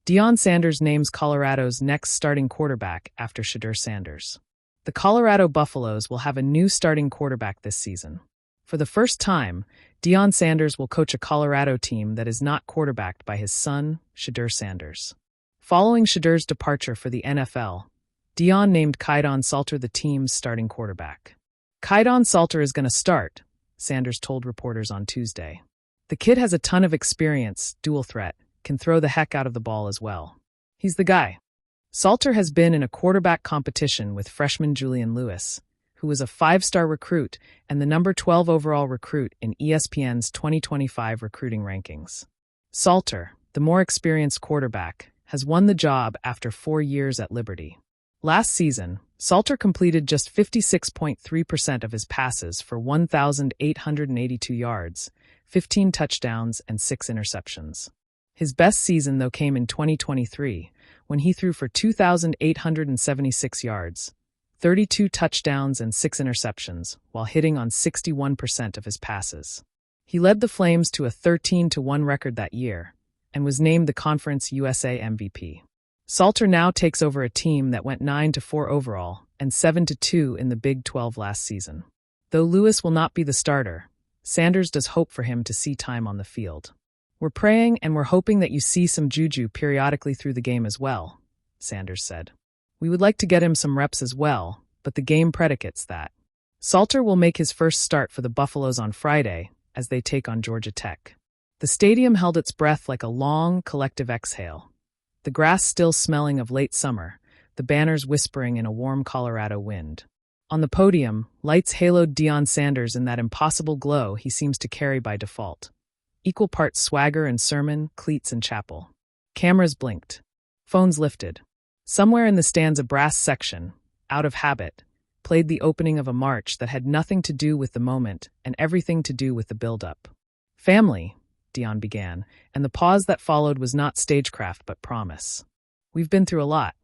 Deion Sanders names Colorado's next starting quarterback after Shedeur Sanders. The Colorado Buffaloes will have a new starting quarterback this season. For the first time, Deion Sanders will coach a Colorado team that is not quarterbacked by his son, Shedeur Sanders. Following Shedeur's departure for the NFL, Deion named Kaidon Salter the team's starting quarterback. Kaidon Salter is going to start, Sanders told reporters on Tuesday. The kid has a ton of experience, dual threat, can throw the heck out of the ball as well. He's the guy. Salter has been in a quarterback competition with freshman Julian Lewis, who was a 5-star recruit and the number 12 overall recruit in ESPN's 2025 recruiting rankings. Salter, the more experienced quarterback, has won the job after 4 years at Liberty. Last season, Salter completed just 56.3% of his passes for 1,882 yards, 15 touchdowns, and 6 interceptions. His best season, though, came in 2023, when he threw for 2,876 yards, 32 touchdowns, and 6 interceptions, while hitting on 61% of his passes. He led the Flames to a 13-1 record that year, and was named the Conference USA MVP. Salter now takes over a team that went 9-4 overall and 7-2 in the Big 12 last season. Though Lewis will not be the starter, Sanders does hope for him to see time on the field. "We're praying and we're hoping that you see some juju periodically through the game as well," Sanders said. "We would like to get him some reps as well, but the game predicates that." Salter will make his first start for the Buffaloes on Friday as they take on Georgia Tech. The stadium held its breath like a long, collective exhale. The grass still smelling of late summer, the banners whispering in a warm Colorado wind. On the podium, lights haloed Deion Sanders in that impossible glow he seems to carry by default. Equal parts swagger and sermon, cleats and chapel. Cameras blinked. Phones lifted. Somewhere in the stands a brass section, out of habit, played the opening of a march that had nothing to do with the moment and everything to do with the build-up. "Family," Deion began, and the pause that followed was not stagecraft but promise. "We've been through a lot.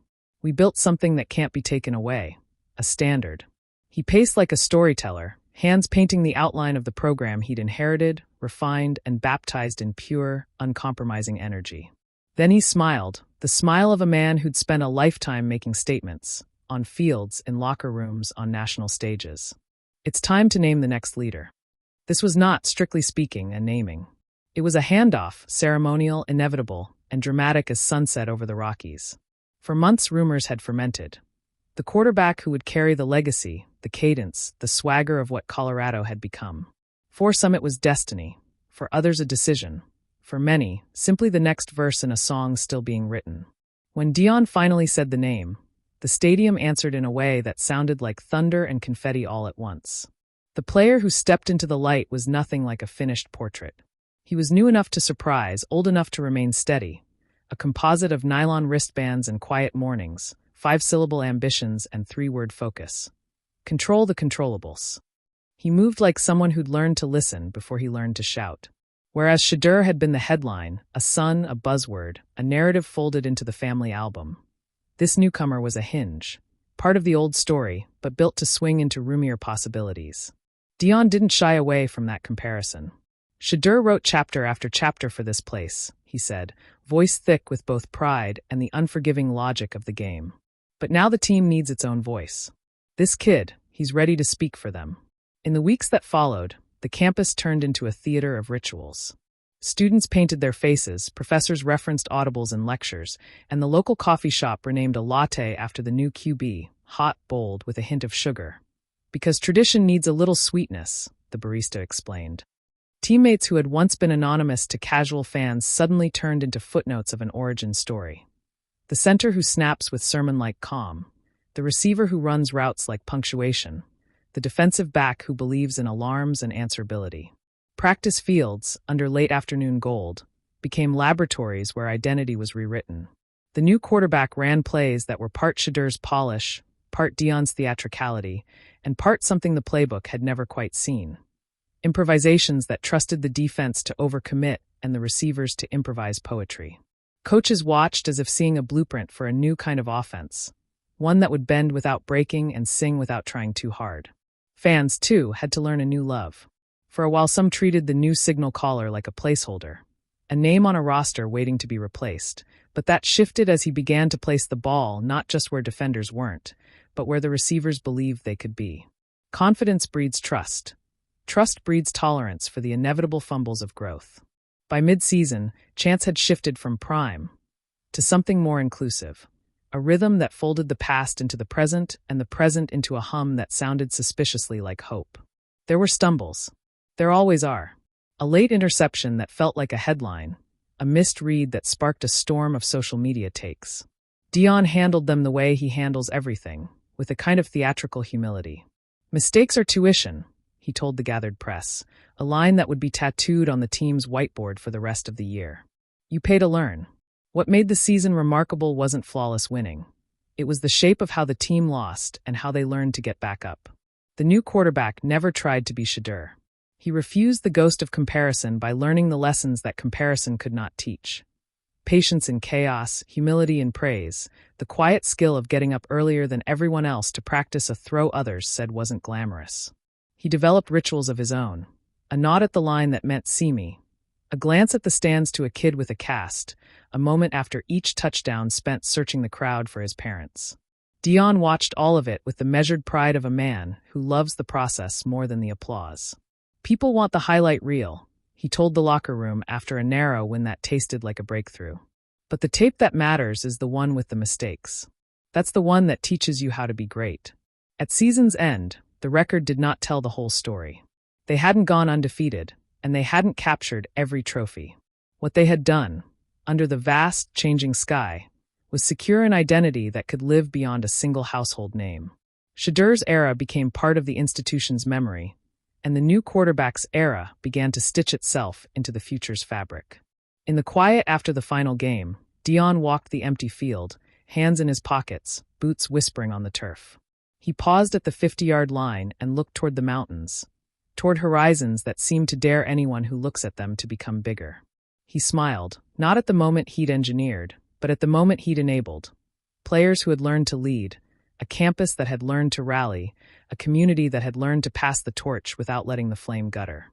We built something that can't be taken away. A standard." He paced like a storyteller, hands painting the outline of the program he'd inherited, refined, and baptized in pure, uncompromising energy. Then he smiled, the smile of a man who'd spent a lifetime making statements, on fields, in locker rooms, on national stages. "It's time to name the next leader." This was not, strictly speaking, a naming. It was a handoff, ceremonial, inevitable, and dramatic as sunset over the Rockies. For months rumors had fermented. The quarterback who would carry the legacy, the cadence, the swagger of what Colorado had become. For some it was destiny, for others a decision, for many, simply the next verse in a song still being written. When Deion finally said the name, the stadium answered in a way that sounded like thunder and confetti all at once. The player who stepped into the light was nothing like a finished portrait. He was new enough to surprise, old enough to remain steady, a composite of nylon wristbands and quiet mornings, 5-syllable ambitions and 3-word focus. Control the controllables. He moved like someone who'd learned to listen before he learned to shout. Whereas Shedeur had been the headline, a son, a buzzword, a narrative folded into the family album. This newcomer was a hinge, part of the old story, but built to swing into roomier possibilities. Deion didn't shy away from that comparison. "Shedeur wrote chapter after chapter for this place," he said, voice thick with both pride and the unforgiving logic of the game. "But now the team needs its own voice. This kid, he's ready to speak for them." In the weeks that followed, the campus turned into a theater of rituals. Students painted their faces, professors referenced audibles in lectures, and the local coffee shop renamed a latte after the new QB, hot, bold, with a hint of sugar. "Because tradition needs a little sweetness," the barista explained. Teammates who had once been anonymous to casual fans suddenly turned into footnotes of an origin story. The center who snaps with sermon-like calm, the receiver who runs routes like punctuation, the defensive back who believes in alarms and answerability. Practice fields, under late afternoon gold, became laboratories where identity was rewritten. The new quarterback ran plays that were part Shedeur's polish, part Deion's theatricality, and part something the playbook had never quite seen. Improvisations that trusted the defense to overcommit and the receivers to improvise poetry. Coaches watched as if seeing a blueprint for a new kind of offense, one that would bend without breaking and sing without trying too hard. Fans, too, had to learn a new love. For a while some treated the new signal caller like a placeholder. a name on a roster waiting to be replaced, but that shifted as he began to place the ball not just where defenders weren't, but where the receivers believed they could be. Confidence breeds trust. Trust breeds tolerance for the inevitable fumbles of growth. By mid-season, Chance had shifted from prime to something more inclusive, a rhythm that folded the past into the present and the present into a hum that sounded suspiciously like hope. There were stumbles. There always are. A late interception that felt like a headline, a missed read that sparked a storm of social media takes. Deion handled them the way he handles everything, with a kind of theatrical humility. "Mistakes are tuition," he told the gathered press, a line that would be tattooed on the team's whiteboard for the rest of the year. "You pay to learn." What made the season remarkable wasn't flawless winning. It was the shape of how the team lost and how they learned to get back up. The new quarterback never tried to be Shedeur. He refused the ghost of comparison by learning the lessons that comparison could not teach. Patience in chaos, humility in praise, the quiet skill of getting up earlier than everyone else to practice a throw others said wasn't glamorous. He developed rituals of his own. A nod at the line that meant "see me." A glance at the stands to a kid with a cast, a moment after each touchdown spent searching the crowd for his parents. Deion watched all of it with the measured pride of a man who loves the process more than the applause. "People want the highlight reel," he told the locker room after a narrow win that tasted like a breakthrough. "But the tape that matters is the one with the mistakes. That's the one that teaches you how to be great." At season's end, the record did not tell the whole story. They hadn't gone undefeated, and they hadn't captured every trophy. What they had done, under the vast, changing sky, was secure an identity that could live beyond a single household name. Shedeur's era became part of the institution's memory, and the new quarterback's era began to stitch itself into the future's fabric. In the quiet after the final game, Deion walked the empty field, hands in his pockets, boots whispering on the turf. He paused at the 50-yard line and looked toward the mountains, toward horizons that seemed to dare anyone who looks at them to become bigger. He smiled, not at the moment he'd engineered, but at the moment he'd enabled. Players who had learned to lead, a campus that had learned to rally, a community that had learned to pass the torch without letting the flame gutter.